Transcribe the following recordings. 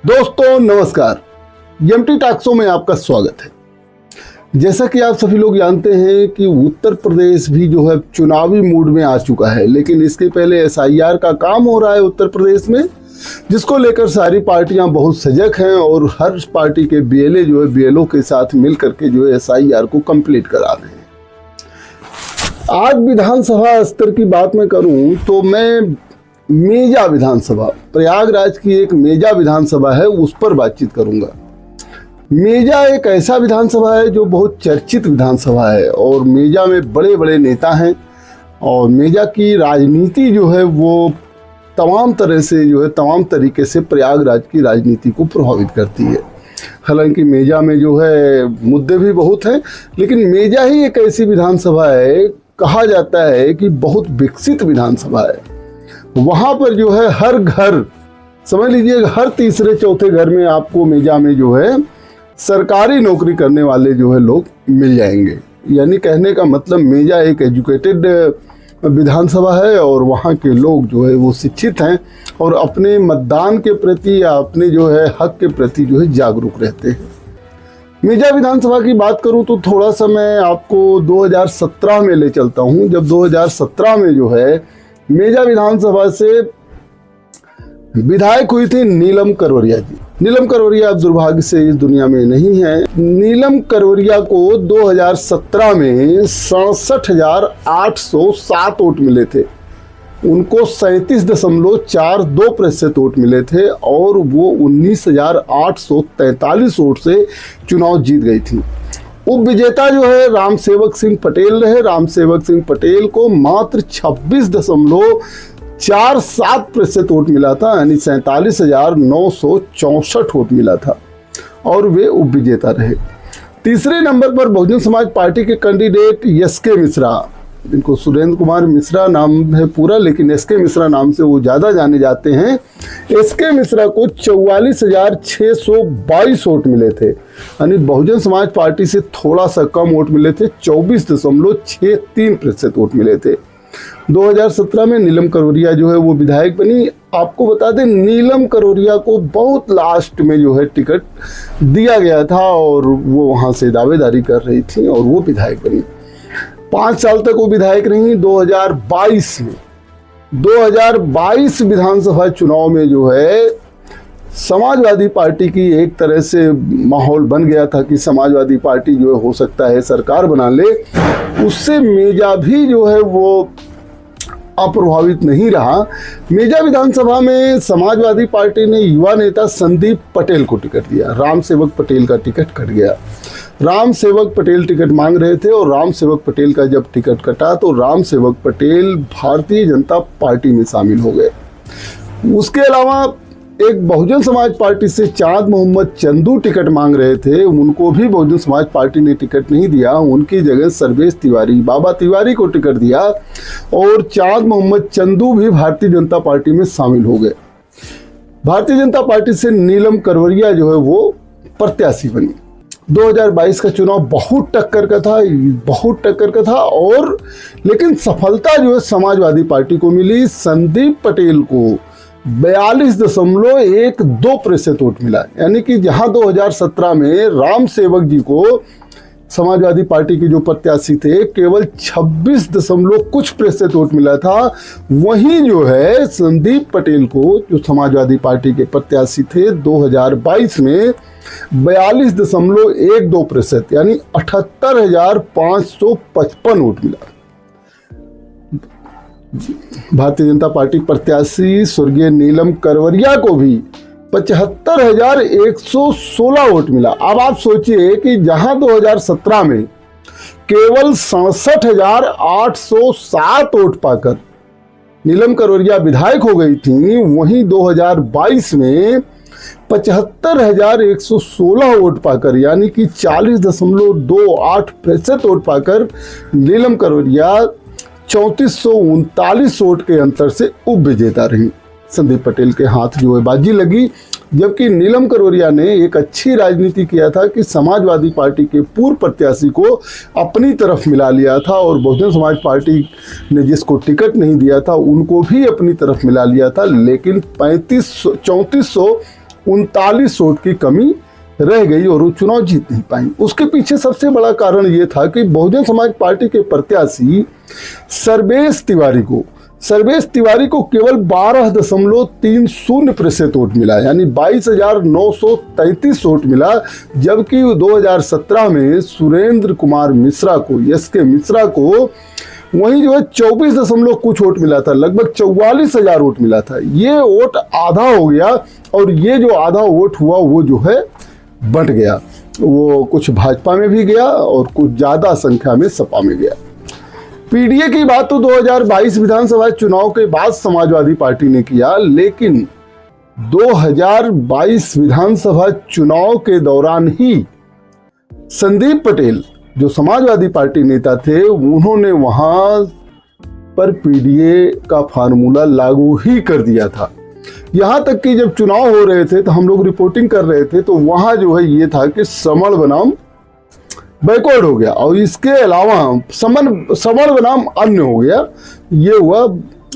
दोस्तों नमस्कार, एमटी टॉक्सो में आपका स्वागत है। जैसा कि आप सभी लोग जानते हैं कि उत्तर प्रदेश भी जो है चुनावी मूड में आ चुका है, लेकिन इसके पहले एसआईआर का काम हो रहा है उत्तर प्रदेश में, जिसको लेकर सारी पार्टियां बहुत सजग हैं और हर पार्टी के बीएलए जो है बीएलओ के साथ मिल करके जो है एसआईआर को कंप्लीट करा रहे हैं। आज विधानसभा स्तर की बात मैं करूं तो मैं मेजा विधानसभा, प्रयागराज की एक मेजा विधानसभा है, उस पर बातचीत करूंगा। मेजा एक ऐसा विधानसभा है जो बहुत चर्चित विधानसभा है और मेजा में बड़े बड़े नेता हैं और मेजा की राजनीति जो है वो तमाम तरीके से प्रयागराज की राजनीति को प्रभावित करती है। हालांकि मेजा में जो है मुद्दे भी बहुत हैं, लेकिन मेजा ही एक ऐसी विधानसभा है, कहा जाता है कि बहुत विकसित विधानसभा है। वहाँ पर जो है हर घर, समझ लीजिए हर तीसरे चौथे घर में आपको मेजा में जो है सरकारी नौकरी करने वाले जो है लोग मिल जाएंगे। यानी कहने का मतलब मेजा एक एजुकेटेड विधानसभा है और वहाँ के लोग जो है वो शिक्षित हैं और अपने मतदान के प्रति या अपने जो है हक के प्रति जो है जागरूक रहते हैं। मेजा विधानसभा की बात करूं तो थोड़ा सा मैं आपको 2017 में ले चलता हूं, जब 2017 में जो है मेजा विधानसभा से विधायक हुई थी नीलम करवरिया जी। नीलम करवरिया अब दुर्भाग्य से इस दुनिया में नहीं है। नीलम करवरिया को 2017 में 67,807 वोट मिले थे। उनको 37.42% वोट मिले थे और वो 19,843 वोट से चुनाव जीत गई थी। उप विजेता जो है राम सेवक सिंह पटेल रहे। राम सेवक सिंह पटेल को मात्र 26.47% वोट मिला था, यानी 47,964 वोट मिला था और वे उप विजेता रहे। तीसरे नंबर पर बहुजन समाज पार्टी के कैंडिडेट एसके मिश्रा, जिनको सुरेंद्र कुमार मिश्रा नाम है पूरा, लेकिन एसके मिश्रा नाम से वो ज़्यादा जाने जाते हैं। एसके मिश्रा को 44,622 वोट मिले थे, यानी बहुजन समाज पार्टी से थोड़ा सा कम वोट मिले थे, 24.63% वोट मिले थे। 2017 में नीलम करवरिया जो है वो विधायक बनी। आपको बता दें नीलम करवरिया को बहुत लास्ट में जो है टिकट दिया गया था और वो वहाँ से दावेदारी कर रही थी और वो विधायक बनी। 5 साल तक वो विधायक रही। 2022 विधानसभा चुनाव में जो है समाजवादी पार्टी की एक तरह से माहौल बन गया था कि समाजवादी पार्टी जो है हो सकता है सरकार बना ले। उससे मेजा भी जो है वो अप्रभावित नहीं रहा। मेजा विधानसभा में समाजवादी पार्टी ने युवा नेता संदीप पटेल को टिकट दिया। राम सेवक पटेल का टिकट कट गया। राम सेवक पटेल टिकट मांग रहे थे और राम सेवक पटेल का जब टिकट कटा तो राम सेवक पटेल भारतीय जनता पार्टी में शामिल हो गए। उसके अलावा एक बहुजन समाज पार्टी से चांद मोहम्मद चंदू टिकट मांग रहे थे, उनको भी बहुजन समाज पार्टी ने टिकट नहीं दिया। उनकी जगह सर्वेश तिवारी, बाबा तिवारी को टिकट दिया और चांद मोहम्मद चंदू भी भारतीय जनता पार्टी में शामिल हो गए। भारतीय जनता पार्टी से नीलम करवरिया जो है वो प्रत्याशी बनी। 2022 का चुनाव बहुत टक्कर का था और लेकिन सफलता जो है समाजवादी पार्टी को मिली। संदीप पटेल को 42.12% वोट मिला, यानी कि जहां 2017 में राम सेवक जी को समाजवादी पार्टी के जो प्रत्याशी थे केवल 26% वोट मिला था, वहीं जो है संदीप पटेल को जो समाजवादी पार्टी के प्रत्याशी थे 2022 में 42.12% यानी 78,555 वोट मिला। भारतीय जनता पार्टी प्रत्याशी स्वर्गीय नीलम करवरिया को भी 75,116 वोट मिला। अब आप सोचिए कि जहां 2017 में केवल 67,807 वोट पाकर नीलम करवरिया विधायक हो गई थी, वहीं 2022 में 75,116 वोट पाकर यानी कि 40.28% वोट पाकर नीलम करवरिया 3439 वोट के अंतर से उप विजेता रही। संदीप पटेल के हाथ जो है बाजी लगी, जबकि नीलम करवरिया ने एक अच्छी राजनीति किया था कि समाजवादी पार्टी के पूर्व प्रत्याशी को अपनी तरफ मिला लिया था और बहुजन समाज पार्टी ने जिसको टिकट नहीं दिया था उनको भी अपनी तरफ मिला लिया था। लेकिन 3400 39 वोट की कमी रह गई और वो चुनाव जीत नहीं पाई। उसके पीछे सबसे बड़ा कारण ये था कि बहुजन समाज पार्टी के प्रत्याशी सर्वेश तिवारी को केवल 12.30% वोट मिला, यानी 22,933 वोट मिला, जबकि 2017 में सुरेंद्र कुमार मिश्रा को, SK मिश्रा को वहीं जो है 24 कुछ वोट मिला था, लगभग 44,000 वोट मिला था। ये वोट आधा हो गया और ये जो आधा वोट हुआ वो जो है बंट गया, वो कुछ भाजपा में भी गया और कुछ ज़्यादा संख्या में सपा में गया। पीडीए की बात तो 2022 विधानसभा चुनाव के बाद समाजवादी पार्टी ने किया, लेकिन 2022 विधानसभा चुनाव के दौरान ही संदीप पटेल जो समाजवादी पार्टी नेता थे, उन्होंने वहां पर पीडीए का फार्मूला लागू ही कर दिया था। यहां तक कि जब चुनाव हो रहे थे तो हम लोग रिपोर्टिंग कर रहे थे, तो वहां जो है ये था कि समण बनाम बैकवर्ड हो गया और इसके अलावा समण बनाम अन्य हो गया। ये हुआ,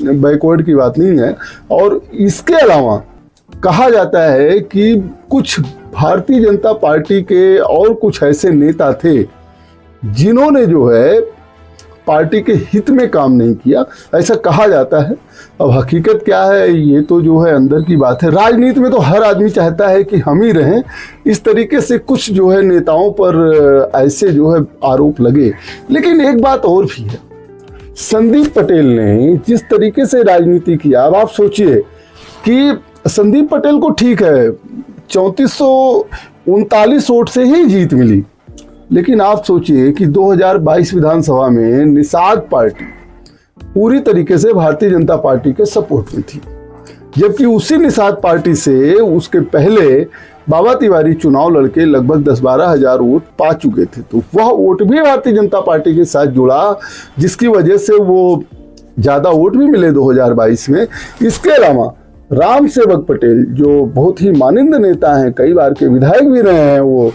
बैकवर्ड की बात नहीं है। और इसके अलावा कहा जाता है कि कुछ भारतीय जनता पार्टी के और कुछ ऐसे नेता थे जिन्होंने जो है पार्टी के हित में काम नहीं किया, ऐसा कहा जाता है। अब हकीकत क्या है ये तो जो है अंदर की बात है। राजनीति में तो हर आदमी चाहता है कि हम ही रहें, इस तरीके से कुछ जो है नेताओं पर ऐसे जो है आरोप लगे। लेकिन एक बात और भी है, संदीप पटेल ने जिस तरीके से राजनीति किया, अब आप सोचिए कि संदीप पटेल को ठीक है 3439 वोट से ही जीत मिली, लेकिन आप सोचिए कि 2022 विधानसभा में निषाद पार्टी पूरी तरीके से भारतीय जनता पार्टी के सपोर्ट में थी, जबकि उसी निषाद पार्टी से उसके पहले बाबा तिवारी चुनाव लड़के लगभग 10-12 हजार वोट पा चुके थे, तो वह वोट भी भारतीय जनता पार्टी के साथ जुड़ा, जिसकी वजह से वो ज़्यादा वोट भी मिले 2022 में। इसके अलावा राम सेवक पटेल जो बहुत ही मानिंद नेता हैं, कई बार के विधायक भी रहे हैं, वो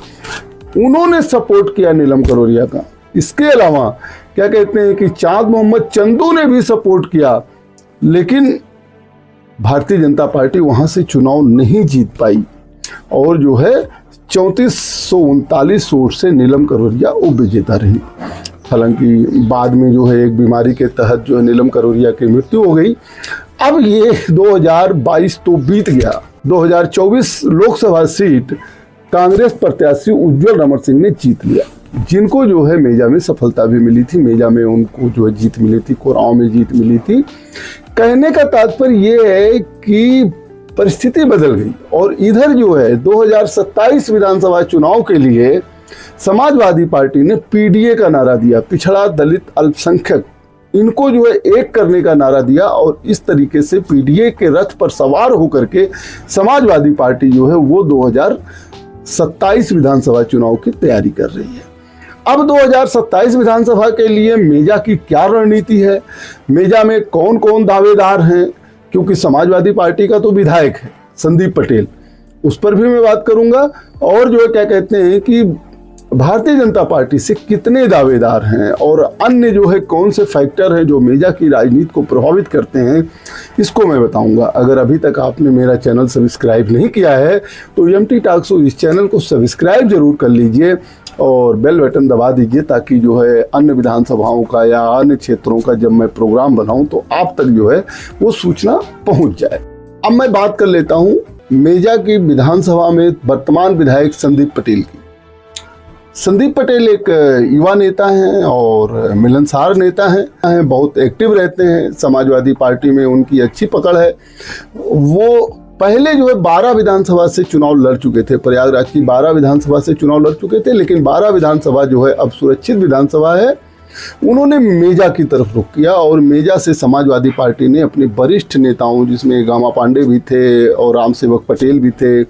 उन्होंने सपोर्ट किया नीलम करोरिया का। इसके अलावा क्या कहते हैं कि चांद मोहम्मद चंदू ने भी सपोर्ट किया, लेकिन भारतीय जनता पार्टी वहां से चुनाव नहीं जीत पाई और जो है 3439 वोट से नीलम करोरिया उप विजेता रही। हालांकि बाद में जो है एक बीमारी के तहत जो है नीलम करोरिया की मृत्यु हो गई। अब ये 2022 तो बीत गया, 2024 लोकसभा सीट कांग्रेस प्रत्याशी उज्जवल रमण सिंह ने जीत लिया, जिनको जो है मेजा में सफलता भी मिली थी। मेजा में उनको जो है जीत मिली थी, कोरांव में जीत मिली थी। कहने का तात्पर्य ये है कि परिस्थिति बदल गई और इधर जो है 2027 विधानसभा चुनाव के लिए समाजवादी पार्टी ने पीडीए का नारा दिया, पिछड़ा दलित अल्पसंख्यक, इनको जो है एक करने का नारा दिया और इस तरीके से पीडीए के रथ पर सवार होकर के समाजवादी पार्टी जो है वो 2027 विधानसभा चुनाव की तैयारी कर रही है। अब 2027 विधानसभा के लिए मेजा की क्या रणनीति है, मेजा में कौन कौन दावेदार हैं, क्योंकि समाजवादी पार्टी का तो विधायक है संदीप पटेल, उस पर भी मैं बात करूंगा। और जो है क्या कहते हैं कि भारतीय जनता पार्टी से कितने दावेदार हैं और अन्य जो है कौन से फैक्टर हैं जो मेजा की राजनीति को प्रभावित करते हैं, इसको मैं बताऊंगा। अगर अभी तक आपने मेरा चैनल सब्सक्राइब नहीं किया है तो एमटी टॉक शो इस चैनल को सब्सक्राइब जरूर कर लीजिए और बेल बटन दबा दीजिए, ताकि जो है अन्य विधानसभाओं का या अन्य क्षेत्रों का जब मैं प्रोग्राम बनाऊं तो आप तक जो है वो सूचना पहुंच जाए। अब मैं बात कर लेता हूं मेजा की विधानसभा में वर्तमान विधायक संदीप पटेल की। संदीप पटेल एक युवा नेता हैं और मिलनसार नेता हैं, बहुत एक्टिव रहते हैं, समाजवादी पार्टी में उनकी अच्छी पकड़ है। वो पहले जो है 12 विधानसभा से चुनाव लड़ चुके थे, प्रयागराज की 12 विधानसभा से चुनाव लड़ चुके थे, लेकिन 12 विधानसभा जो है अब सुरक्षित विधानसभा है। उन्होंने मेजा की तरफ रुख किया और मेजा से समाजवादी पार्टी ने अपने वरिष्ठ नेताओं, जिसमें गामा पांडे भी थे और राम सेवक पटेल भी थे,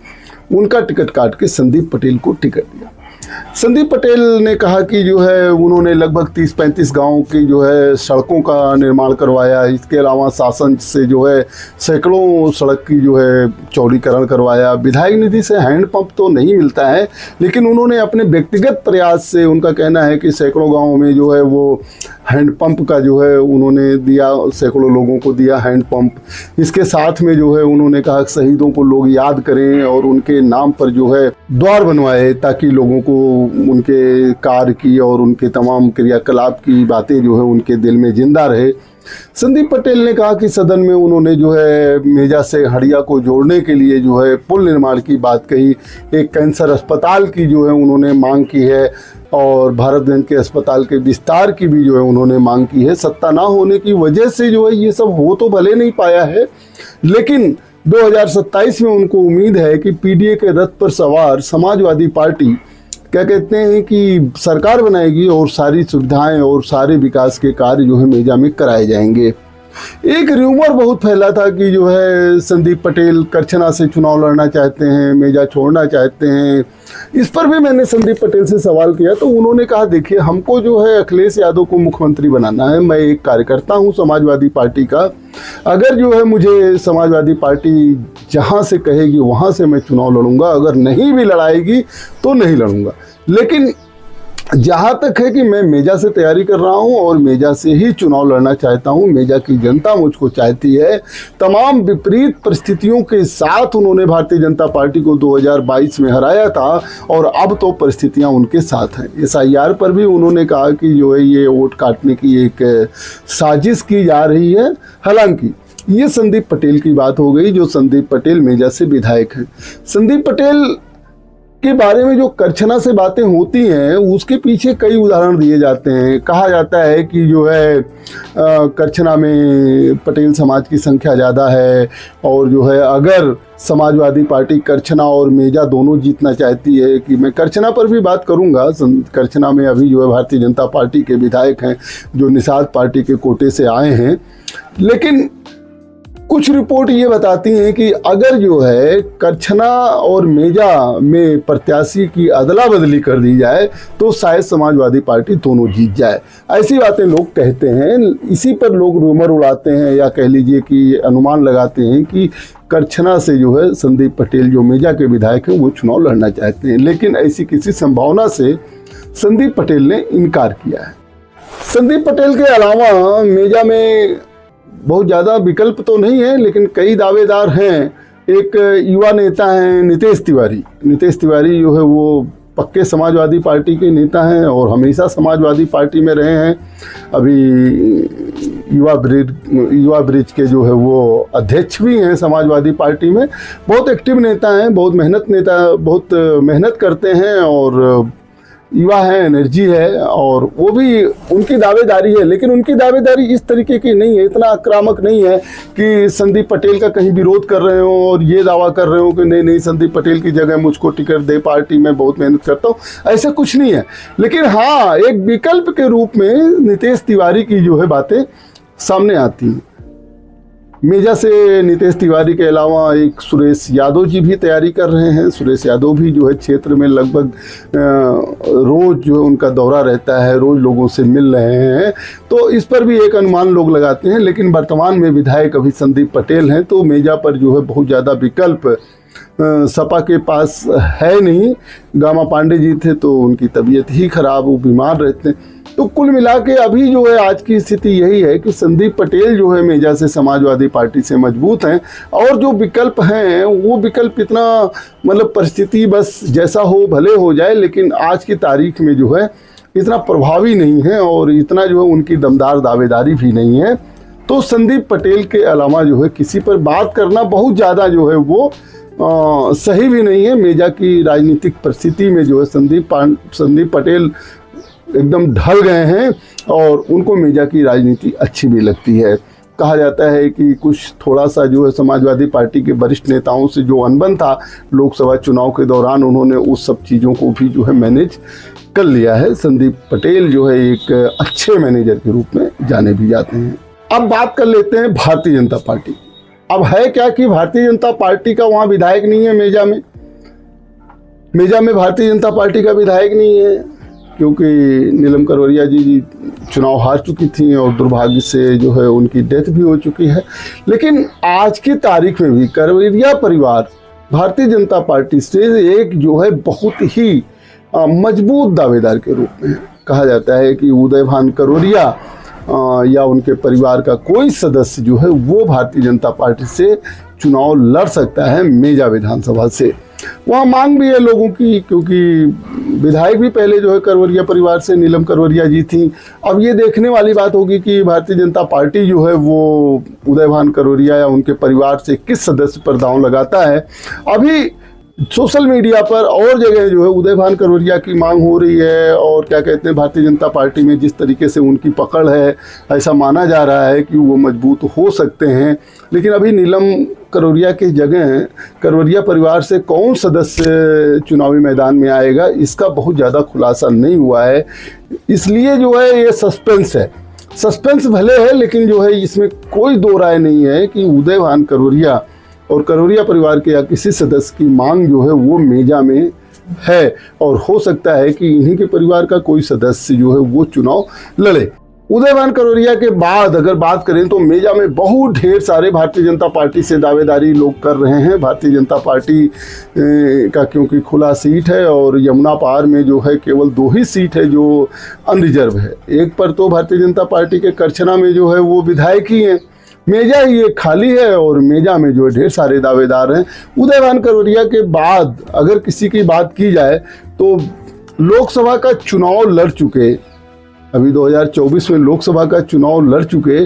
उनका टिकट काट के संदीप पटेल को टिकट दिया। संदीप पटेल ने कहा कि जो है उन्होंने लगभग 30-35 गाँव की जो है सड़कों का निर्माण करवाया। इसके अलावा शासन से जो है सैकड़ों सड़क की जो है चौड़ीकरण करवाया। विधायक निधि से हैंडपंप तो नहीं मिलता है, लेकिन उन्होंने अपने व्यक्तिगत प्रयास से, उनका कहना है कि सैकड़ों गाँव में जो है वो हैंडपंप का जो है उन्होंने दिया, सैकड़ों लोगों को दिया हैंडपंप। इसके साथ में जो है उन्होंने कहा कि शहीदों को लोग याद करें और उनके नाम पर जो है द्वार बनवाए, ताकि लोगों को उनके कार्य की और उनके तमाम क्रियाकलाप की बातें जो है उनके दिल में जिंदा रहे। संदीप पटेल ने कहा कि सदन में उन्होंने जो है मेजा से हड़िया को जोड़ने के लिए जो है पुल निर्माण की बात कही, एक कैंसर अस्पताल की जो है उन्होंने मांग की है और भारतगंज के अस्पताल के विस्तार की भी जो है उन्होंने मांग की है। सत्ता ना होने की वजह से जो है ये सब हो तो भले नहीं पाया है, लेकिन 2027 में उनको उम्मीद है कि पीडीए के रथ पर सवार समाजवादी पार्टी क्या कहते हैं कि सरकार बनाएगी और सारी सुविधाएं और सारे विकास के कार्य जो है मेजा में कराए जाएंगे। एक र्यूमर बहुत फैला था कि जो है संदीप पटेल करछना से चुनाव लड़ना चाहते हैं, मेजा छोड़ना चाहते हैं। इस पर भी मैंने संदीप पटेल से सवाल किया तो उन्होंने कहा देखिए, हमको जो है अखिलेश यादव को मुख्यमंत्री बनाना है। मैं एक कार्यकर्ता हूं समाजवादी पार्टी का, अगर जो है मुझे समाजवादी पार्टी जहां से कहेगी वहां से मैं चुनाव लड़ूंगा, अगर नहीं भी लड़ाएगी तो नहीं लड़ूंगा। लेकिन जहाँ तक है कि मैं मेजा से तैयारी कर रहा हूँ और मेजा से ही चुनाव लड़ना चाहता हूँ, मेजा की जनता मुझको चाहती है। तमाम विपरीत परिस्थितियों के साथ उन्होंने भारतीय जनता पार्टी को 2022 में हराया था और अब तो परिस्थितियाँ उनके साथ हैं। SIR पर भी उन्होंने कहा कि जो है ये वोट काटने की एक साजिश की जा रही है। हालांकि ये संदीप पटेल की बात हो गई, जो संदीप पटेल मेजा से विधायक हैं। संदीप पटेल के बारे में जो करछना से बातें होती हैं उसके पीछे कई उदाहरण दिए जाते हैं। कहा जाता है कि जो है करछना में पटेल समाज की संख्या ज़्यादा है और जो है अगर समाजवादी पार्टी करछना और मेजा दोनों जीतना चाहती है, कि मैं करछना पर भी बात करूंगा। करछना में अभी जो है भारतीय जनता पार्टी के विधायक हैं जो निषाद पार्टी के कोटे से आए हैं, लेकिन कुछ रिपोर्ट ये बताती हैं कि अगर जो है करछना और मेजा में प्रत्याशी की अदला बदली कर दी जाए तो शायद समाजवादी पार्टी दोनों जीत जाए। ऐसी बातें लोग कहते हैं, इसी पर लोग रूमर उड़ाते हैं या कह लीजिए कि अनुमान लगाते हैं कि करछना से जो है संदीप पटेल जो मेजा के विधायक हैं वो चुनाव लड़ना चाहते हैं, लेकिन ऐसी किसी संभावना से संदीप पटेल ने इनकार किया है। संदीप पटेल के अलावा मेजा में बहुत ज़्यादा विकल्प तो नहीं है, लेकिन कई दावेदार हैं। एक युवा नेता हैं नितेश तिवारी। नितेश तिवारी जो है वो पक्के समाजवादी पार्टी के नेता हैं और हमेशा समाजवादी पार्टी में रहे हैं। अभी युवा ब्रिज के जो है वो अध्यक्ष भी हैं समाजवादी पार्टी में। बहुत एक्टिव नेता हैं, बहुत मेहनत करते हैं और युवा है, एनर्जी है और वो भी उनकी दावेदारी है। लेकिन उनकी दावेदारी इस तरीके की नहीं है, इतना आक्रामक नहीं है कि संदीप पटेल का कहीं विरोध कर रहे हो और ये दावा कर रहे हो कि नहीं संदीप पटेल की जगह मुझको टिकट दे, पार्टी में बहुत मेहनत करता हूँ, ऐसा कुछ नहीं है। लेकिन हाँ, एक विकल्प के रूप में नितेश तिवारी की जो है बातें सामने आती हैं। मेजा से नितेश तिवारी के अलावा एक सुरेश यादव जी भी तैयारी कर रहे हैं। सुरेश यादव भी जो है क्षेत्र में लगभग रोज जो है उनका दौरा रहता है, रोज लोगों से मिल रहे हैं, तो इस पर भी एक अनुमान लोग लगाते हैं। लेकिन वर्तमान में विधायक अभी संदीप पटेल हैं, तो मेजा पर जो है बहुत ज़्यादा विकल्प सपा के पास है नहीं। गामा पांडे जी थे तो उनकी तबीयत ही खराब, वो बीमार रहते हैं। तो कुल मिला के अभी जो है आज की स्थिति यही है कि संदीप पटेल जो है मेजा से समाजवादी पार्टी से मजबूत हैं और जो विकल्प हैं वो विकल्प इतना मतलब परिस्थिति बस जैसा हो भले हो जाए, लेकिन आज की तारीख में जो है इतना प्रभावी नहीं है और इतना जो है उनकी दमदार दावेदारी भी नहीं है। तो संदीप पटेल के अलावा जो है किसी पर बात करना बहुत ज़्यादा जो है वो सही भी नहीं है। मेजा की राजनीतिक परिस्थिति में जो है संदीप पटेल एकदम ढल गए हैं और उनको मेजा की राजनीति अच्छी भी लगती है। कहा जाता है कि कुछ थोड़ा सा जो है समाजवादी पार्टी के वरिष्ठ नेताओं से जो अनबन था लोकसभा चुनाव के दौरान, उन्होंने उस सब चीज़ों को भी जो है मैनेज कर लिया है। संदीप पटेल जो है एक अच्छे मैनेजर के रूप में जाने भी जाते हैं। अब बात कर लेते हैं भारतीय जनता पार्टी। अब है क्या कि भारतीय जनता पार्टी का वहाँ विधायक नहीं है मेजा में भारतीय जनता पार्टी का विधायक नहीं है, क्योंकि नीलम करवरिया जी चुनाव हार चुकी थी और दुर्भाग्य से जो है उनकी डेथ भी हो चुकी है। लेकिन आज की तारीख में भी करवरिया परिवार भारतीय जनता पार्टी से एक जो है बहुत ही मजबूत दावेदार के रूप में है। कहा जाता है कि उदयभान करोरिया या उनके परिवार का कोई सदस्य जो है वो भारतीय जनता पार्टी से चुनाव लड़ सकता है मेजा विधानसभा से। वहाँ मांग भी है लोगों की, क्योंकि विधायक भी पहले जो है करवरिया परिवार से नीलम करवरिया जी थी। अब ये देखने वाली बात होगी कि भारतीय जनता पार्टी जो है वो उदयभान करोरिया या उनके परिवार से किस सदस्य पर दांव लगाता है। अभी सोशल मीडिया पर और जगह जो है उदयभान करोरिया की मांग हो रही है, और क्या कहते हैं भारतीय जनता पार्टी में जिस तरीके से उनकी पकड़ है, ऐसा माना जा रहा है कि वो मजबूत हो सकते हैं। लेकिन अभी नीलम करोरिया की जगह करवरिया परिवार से कौन सदस्य चुनावी मैदान में आएगा, इसका बहुत ज़्यादा खुलासा नहीं हुआ है। इसलिए जो है ये सस्पेंस है। सस्पेंस भले है, लेकिन जो है इसमें कोई दो राय नहीं है कि उदयभान करोरिया और करोरिया परिवार के या किसी सदस्य की मांग जो है वो मेजा में है, और हो सकता है कि इन्हीं के परिवार का कोई सदस्य जो है वो चुनाव लड़े। उदयभान करोरिया के बाद अगर बात करें तो मेजा में बहुत ढेर सारे भारतीय जनता पार्टी से दावेदारी लोग कर रहे हैं। भारतीय जनता पार्टी का क्योंकि खुला सीट है, और यमुना पार में जो है केवल 2 ही सीट है जो अनरिजर्व है। एक पर तो भारतीय जनता पार्टी के करछना में जो है वो विधायक ही हैं, मेजा ही एक खाली है, और मेजा में जो ढेर सारे दावेदार हैं। उदयभान करोरिया के बाद अगर किसी की बात की जाए तो लोकसभा का चुनाव लड़ चुके, अभी 2024 में लोकसभा का चुनाव लड़ चुके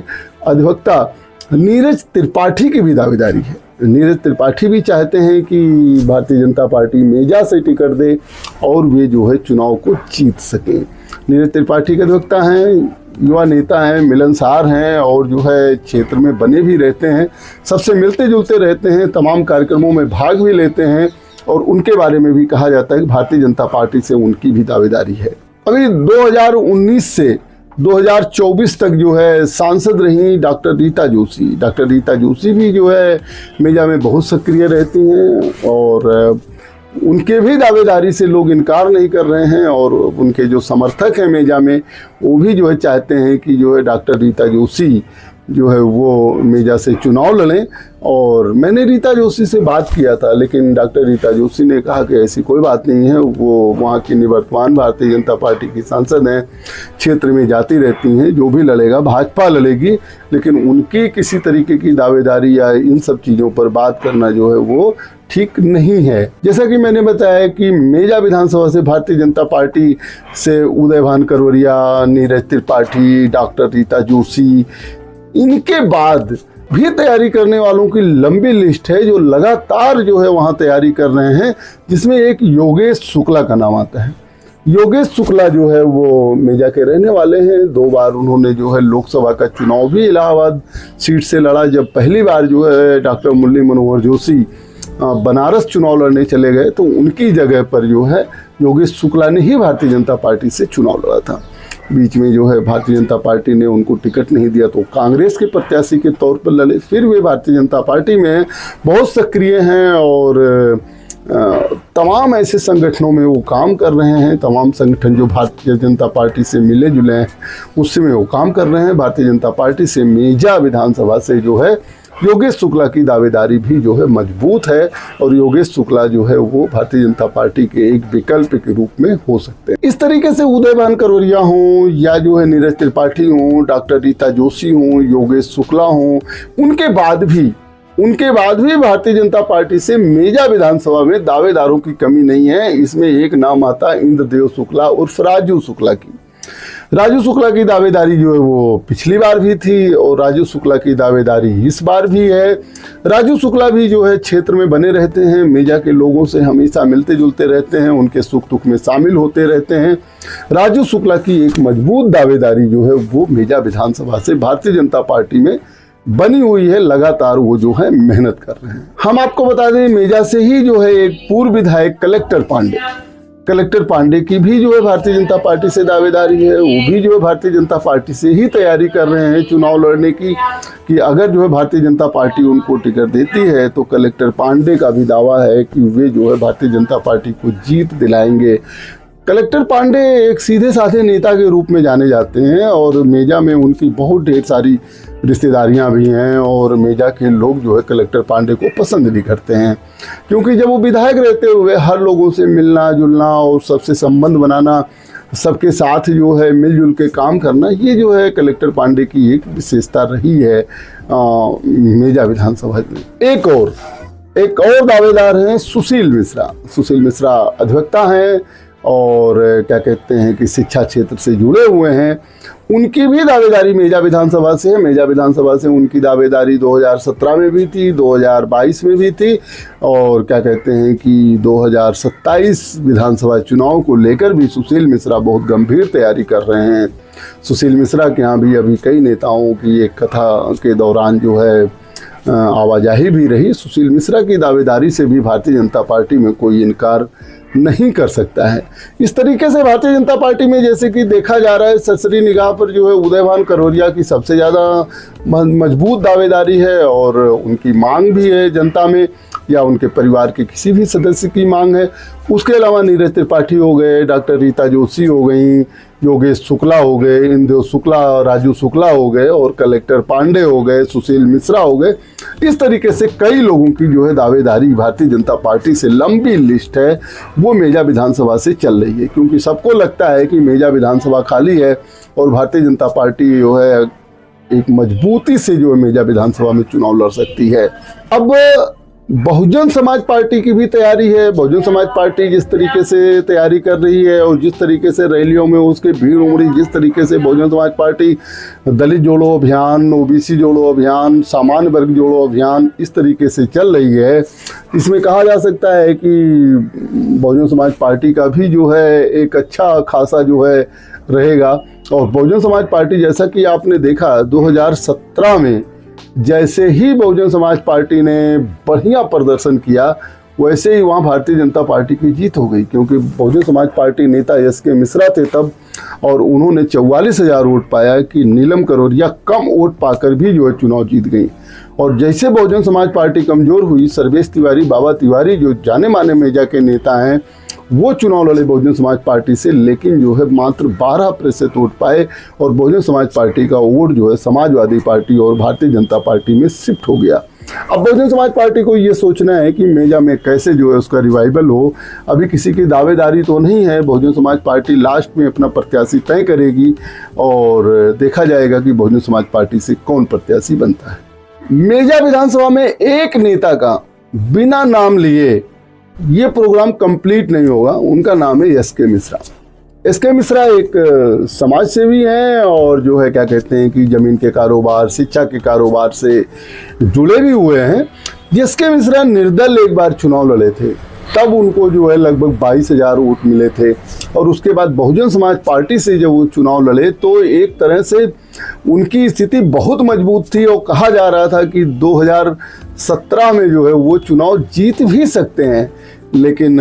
अधिवक्ता नीरज त्रिपाठी की भी दावेदारी है। नीरज त्रिपाठी भी चाहते हैं कि भारतीय जनता पार्टी मेजा से टिकट दे और वे जो है चुनाव को जीत सकें। नीरज त्रिपाठी के अधिवक्ता हैं, युवा नेता हैं, मिलनसार हैं, और जो है क्षेत्र में बने भी रहते हैं, सबसे मिलते जुलते रहते हैं, तमाम कार्यक्रमों में भाग भी लेते हैं, और उनके बारे में भी कहा जाता है कि भारतीय जनता पार्टी से उनकी भी दावेदारी है। अभी 2019 से 2024 तक जो है सांसद रही डॉक्टर रीता जोशी। डॉक्टर रीता जोशी भी जो है मेजा में बहुत सक्रिय रहती हैं, और उनके भी दावेदारी से लोग इनकार नहीं कर रहे हैं, और उनके जो समर्थक हैं मेजा में वो भी जो है चाहते हैं कि जो है डॉक्टर रीता जोशी जो है वो मेजा से चुनाव लड़ें। और मैंने रीता जोशी से बात किया था, लेकिन डॉक्टर रीता जोशी ने कहा कि ऐसी कोई बात नहीं है, वो वहाँ की निवर्तमान भारतीय जनता पार्टी की सांसद हैं, क्षेत्र में जाती रहती हैं, जो भी लड़ेगा भाजपा लड़ेगी, लेकिन उनकी किसी तरीके की दावेदारी या इन सब चीज़ों पर बात करना जो है वो ठीक नहीं है। जैसा कि मैंने बताया कि मेजा विधानसभा से भारतीय जनता पार्टी से उदयभान करोरिया, नीरज त्रिपाठी, डॉक्टर रीता जोशी, इनके बाद भी तैयारी करने वालों की लंबी लिस्ट है जो लगातार जो है वहाँ तैयारी कर रहे हैं, जिसमें एक योगेश शुक्ला का नाम आता है। योगेश शुक्ला जो है वो मेजा के रहने वाले हैं। 2 बार उन्होंने जो है लोकसभा का चुनाव भी इलाहाबाद सीट से लड़ा। जब पहली बार जो है डॉक्टर मुरली मनोहर जोशी बनारस चुनाव लड़ने चले गए तो उनकी जगह पर जो है योगेश शुक्ला ने ही भारतीय जनता पार्टी से चुनाव लड़ा था। बीच में जो है भारतीय जनता पार्टी ने उनको टिकट नहीं दिया तो कांग्रेस के प्रत्याशी के तौर पर लड़े। फिर वे भारतीय जनता पार्टी में बहुत सक्रिय हैं, और तमाम ऐसे संगठनों में वो काम कर रहे हैं। तमाम संगठन जो भारतीय जनता पार्टी से मिले जुले हैं उसमें वो काम कर रहे हैं। भारतीय जनता पार्टी से मेजा विधानसभा से जो है योगेश शुक्ला की दावेदारी भी जो है मजबूत है, और योगेश शुक्ला जो है वो भारतीय जनता पार्टी के एक विकल्प के रूप में हो सकते हैं। इस तरीके से उदयभान करोरिया हों या जो है नीरज त्रिपाठी हों, डॉक्टर रीता जोशी हों, योगेश शुक्ला हों, उनके बाद भी भारतीय जनता पार्टी से मेजा विधानसभा में दावेदारों की कमी नहीं है। इसमें एक नाम आता है इंद्रदेव शुक्ला उर्फ राजू शुक्ला की। राजू शुक्ला की दावेदारी जो है वो पिछली बार भी थी, और राजू शुक्ला की दावेदारी इस बार भी है। राजू शुक्ला भी जो है क्षेत्र में बने रहते हैं, मेजा के लोगों से हमेशा मिलते जुलते रहते हैं, उनके सुख दुख में शामिल होते रहते हैं। राजू शुक्ला की एक मजबूत दावेदारी जो है वो मेजा विधानसभा से भारतीय जनता पार्टी में बनी हुई है। लगातार वो जो है मेहनत कर रहे हैं। हम आपको बता दें मेजा से ही जो है एक पूर्व विधायक कलेक्टर पांडे की भी जो है भारतीय जनता पार्टी से दावेदारी है। वो भी जो है भारतीय जनता पार्टी से ही तैयारी कर रहे हैं चुनाव लड़ने की, कि अगर जो है भारतीय जनता पार्टी उनको टिकट देती है तो कलेक्टर पांडे का भी दावा है कि वे जो है भारतीय जनता पार्टी को जीत दिलाएंगे। कलेक्टर पांडे एक सीधे साधे नेता के रूप में जाने जाते हैं, और मेजा में उनकी बहुत ढेर सारी रिश्तेदारियां भी हैं, और मेजा के लोग जो है कलेक्टर पांडे को पसंद भी करते हैं, क्योंकि जब वो विधायक रहते हुए हर लोगों से मिलना जुलना और सबसे संबंध बनाना सबके साथ जो है मिलजुल के काम करना, ये जो है कलेक्टर पांडे की एक विशेषता रही है मेजा विधानसभा में। एक और दावेदार हैं सुशील मिश्रा। सुशील मिश्रा अधिवक्ता हैं और क्या कहते हैं कि शिक्षा क्षेत्र से जुड़े हुए हैं। उनकी भी दावेदारी मेजा विधानसभा से है। मेजा विधानसभा से उनकी दावेदारी 2017 में भी थी, 2022 में भी थी और क्या कहते हैं कि 2027 विधानसभा चुनाव को लेकर भी सुशील मिश्रा बहुत गंभीर तैयारी कर रहे हैं। सुशील मिश्रा के यहाँ भी अभी कई नेताओं की एक कथा के दौरान जो है आवाजाही भी रही। सुशील मिश्रा की दावेदारी से भी भारतीय जनता पार्टी में कोई इनकार नहीं कर सकता है। इस तरीके से भारतीय जनता पार्टी में जैसे कि देखा जा रहा है, सरसरी निगाह पर जो है उदयभान करोरिया की सबसे ज़्यादा मजबूत दावेदारी है और उनकी मांग भी है जनता में, या उनके परिवार के किसी भी सदस्य की मांग है। उसके अलावा नीरज त्रिपाठी हो गए, डॉक्टर रीता जोशी हो गई, योगेश शुक्ला हो गए, इंदु शुक्ला, राजू शुक्ला हो गए और कलेक्टर पांडे हो गए, सुशील मिश्रा हो गए। इस तरीके से कई लोगों की जो है दावेदारी भारतीय जनता पार्टी से लंबी लिस्ट है, वो मेजा विधानसभा से चल रही है, क्योंकि सबको लगता है कि मेजा विधानसभा खाली है और भारतीय जनता पार्टी जो है एक मजबूती से जो है मेजा विधानसभा में चुनाव लड़ सकती है। अब बहुजन समाज पार्टी की भी तैयारी है। बहुजन समाज पार्टी जिस तरीके से तैयारी कर रही है और जिस तरीके से रैलियों में उसके भीड़ उमड़ी, जिस तरीके से बहुजन समाज पार्टी दलित जोड़ो अभियान, ओबीसी जोड़ो अभियान, सामान्य वर्ग जोड़ो अभियान इस तरीके से चल रही है, इसमें कहा जा सकता है कि बहुजन समाज पार्टी का भी जो है एक अच्छा खासा जो है रहेगा। और बहुजन समाज पार्टी जैसा कि आपने देखा 2017 में जैसे ही बहुजन समाज पार्टी ने बढ़िया प्रदर्शन किया, वैसे ही वहाँ भारतीय जनता पार्टी की जीत हो गई, क्योंकि बहुजन समाज पार्टी नेता एस.के. मिश्रा थे तब और उन्होंने 44,000 वोट पाया कि नीलम करोरिया कम वोट पाकर भी जो है चुनाव जीत गई। और जैसे बहुजन समाज पार्टी कमज़ोर हुई, सर्वेश तिवारी, बाबा तिवारी जो जाने माने मेजा के नेता हैं, वो चुनाव लड़े बहुजन समाज पार्टी से, लेकिन जो है मात्र 12% वोट पाए और बहुजन समाज पार्टी का वोट जो है समाजवादी पार्टी और भारतीय जनता पार्टी में शिफ्ट हो गया। अब बहुजन समाज पार्टी को ये सोचना है कि मेजा में कैसे जो है उसका रिवाइवल हो। अभी किसी की दावेदारी तो नहीं है, बहुजन समाज पार्टी लास्ट में अपना प्रत्याशी तय करेगी और देखा जाएगा कि बहुजन समाज पार्टी से कौन प्रत्याशी बनता है। मेजा विधानसभा में एक नेता का बिना नाम लिए ये प्रोग्राम कंप्लीट नहीं होगा। उनका नाम है एस.के. मिश्रा। एस.के. मिश्रा एक समाज सेवी हैं और जो है क्या कहते हैं कि ज़मीन के कारोबार, शिक्षा के कारोबार से जुड़े भी हुए हैं। एस.के. मिश्रा निर्दल एक बार चुनाव लड़े थे, तब उनको जो है लगभग 22,000 वोट मिले थे और उसके बाद बहुजन समाज पार्टी से जब वो चुनाव लड़े तो एक तरह से उनकी स्थिति बहुत मजबूत थी और कहा जा रहा था कि 2017 में जो है वो चुनाव जीत भी सकते हैं। लेकिन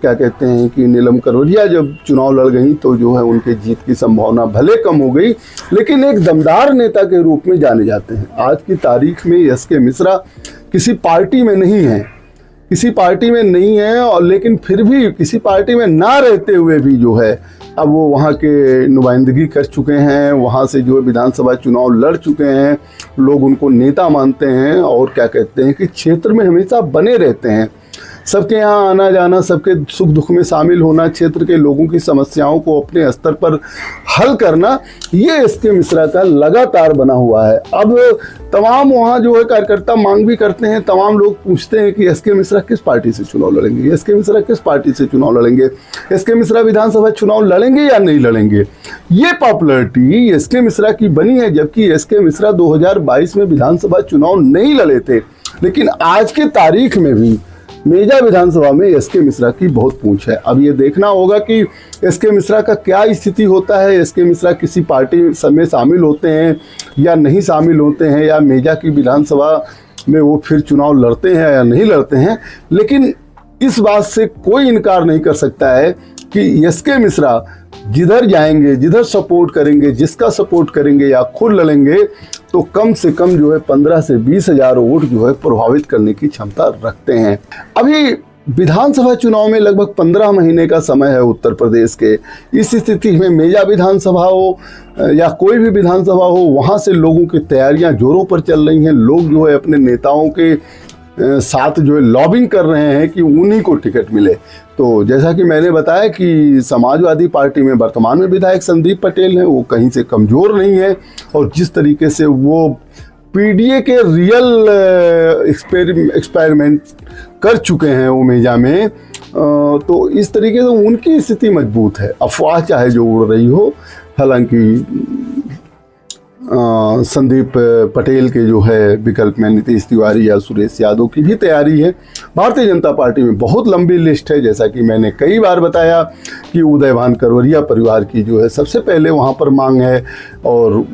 क्या कहते हैं कि नीलम करोरिया जब चुनाव लड़ गई तो जो है उनके जीत की संभावना भले कम हो गई, लेकिन एक दमदार नेता के रूप में जाने जाते हैं। आज की तारीख में एस.के. मिश्रा किसी पार्टी में नहीं है, किसी पार्टी में नहीं है और लेकिन फिर भी किसी पार्टी में ना रहते हुए भी जो है अब वो वहाँ के नुमाइंदगी कर चुके हैं, वहाँ से जो है विधानसभा चुनाव लड़ चुके हैं, लोग उनको नेता मानते हैं और क्या कहते हैं कि क्षेत्र में हमेशा बने रहते हैं। सबके यहाँ आना जाना, सबके सुख दुख में शामिल होना, क्षेत्र के लोगों की समस्याओं को अपने स्तर पर हल करना, ये एस.के. मिश्रा का लगातार बना हुआ है। अब तमाम वहाँ जो है कार्यकर्ता मांग भी करते हैं, तमाम लोग पूछते हैं कि एस.के. मिश्रा किस पार्टी से चुनाव लड़ेंगे, एस.के. मिश्रा किस पार्टी से चुनाव लड़ेंगे, एस.के. मिश्रा विधानसभा चुनाव लड़ेंगे या नहीं लड़ेंगे। ये पॉपुलरिटी एस.के. मिश्रा की बनी है, जबकि एस.के. मिश्रा 2022 में विधानसभा चुनाव नहीं लड़े थे। लेकिन आज के तारीख में भी मेजा विधानसभा में एस.के. मिश्रा की बहुत पूंछ है। अब ये देखना होगा कि एस.के. मिश्रा का क्या स्थिति होता है, एस.के. मिश्रा किसी पार्टी में शामिल होते हैं या नहीं शामिल होते हैं, या मेजा की विधानसभा में वो फिर चुनाव लड़ते हैं या नहीं लड़ते हैं। लेकिन इस बात से कोई इनकार नहीं कर सकता है कि एस.के. मिश्रा जिधर जाएंगे, जिधर सपोर्ट करेंगे, जिसका सपोर्ट करेंगे या खुद लड़ेंगे, तो कम से कम जो है 15 से 20,000 वोट जो है प्रभावित करने की क्षमता रखते हैं। अभी विधानसभा चुनाव में लगभग 15 महीने का समय है उत्तर प्रदेश के। इस स्थिति में मेजा विधानसभा हो या कोई भी विधानसभा हो, वहाँ से लोगों की तैयारियां जोरों पर चल रही हैं। लोग जो है अपने नेताओं के साथ जो है लॉबिंग कर रहे हैं कि उन्हीं को टिकट मिले। तो जैसा कि मैंने बताया कि समाजवादी पार्टी में वर्तमान में विधायक संदीप पटेल हैं, वो कहीं से कमज़ोर नहीं है, और जिस तरीके से वो पीडीए के रियल एक्सपेरिमेंट कर चुके हैं उमेजा में, तो इस तरीके से उनकी स्थिति मजबूत है। अफवाह चाहे जो उड़ रही हो, हालांकि संदीप पटेल के जो है विकल्प में नीतीश तिवारी या सुरेश यादव की भी तैयारी है। भारतीय जनता पार्टी में बहुत लंबी लिस्ट है, जैसा कि मैंने कई बार बताया कि उदयभान करवरिया परिवार की जो है सबसे पहले वहाँ पर मांग है, और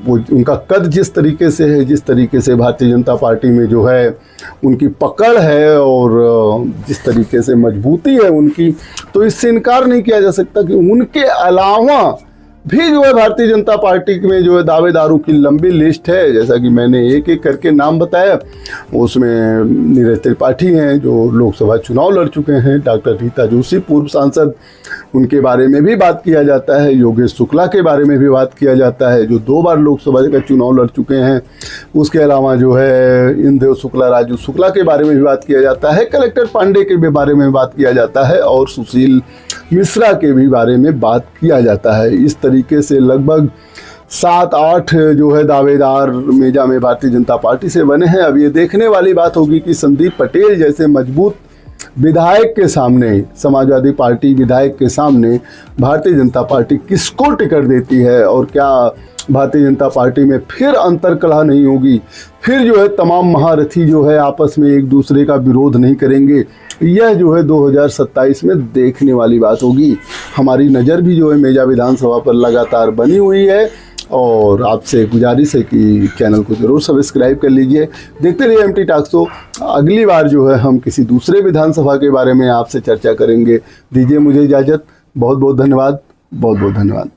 वो उनका कद जिस तरीके से है, जिस तरीके से भारतीय जनता पार्टी में जो है उनकी पकड़ है और जिस तरीके से मजबूती है उनकी, तो इससे इनकार नहीं किया जा सकता कि उनके अलावा भी जो है भारतीय जनता पार्टी में जो है दावेदारों की लंबी लिस्ट है। जैसा कि मैंने एक एक करके नाम बताया, उसमें नीरज त्रिपाठी हैं जो लोकसभा चुनाव लड़ चुके हैं, डॉक्टर रीता जोशी पूर्व सांसद, उनके बारे में भी बात किया जाता है, योगेश शुक्ला के बारे में भी बात किया जाता है जो 2 बार लोकसभा का चुनाव लड़ चुके हैं। उसके अलावा जो है इंदेव शुक्ला, राजू शुक्ला के बारे में भी बात किया जाता है, कलेक्टर पांडे के भी बारे में बात किया जाता है, और सुशील मिश्रा के भी बारे में बात किया जाता है। इस तरीके से लगभग 7-8 जो है दावेदार मेजा में भारतीय जनता पार्टी से बने हैं। अब ये देखने वाली बात होगी कि संदीप पटेल जैसे मजबूत विधायक के सामने, समाजवादी पार्टी विधायक के सामने भारतीय जनता पार्टी किसको टिकट देती है, और क्या भारतीय जनता पार्टी में फिर अंतर्कलह नहीं होगी, फिर जो है तमाम महारथी जो है आपस में एक दूसरे का विरोध नहीं करेंगे। यह जो है 2027 में देखने वाली बात होगी। हमारी नज़र भी जो है मेजा विधानसभा पर लगातार बनी हुई है, और आपसे गुजारिश है कि चैनल को ज़रूर सब्सक्राइब कर लीजिए। देखते रहिए एमटी टॉक्स शो। अगली बार जो है हम किसी दूसरे विधानसभा के बारे में आपसे चर्चा करेंगे। दीजिए मुझे इजाज़त। बहुत बहुत धन्यवाद, बहुत बहुत धन्यवाद।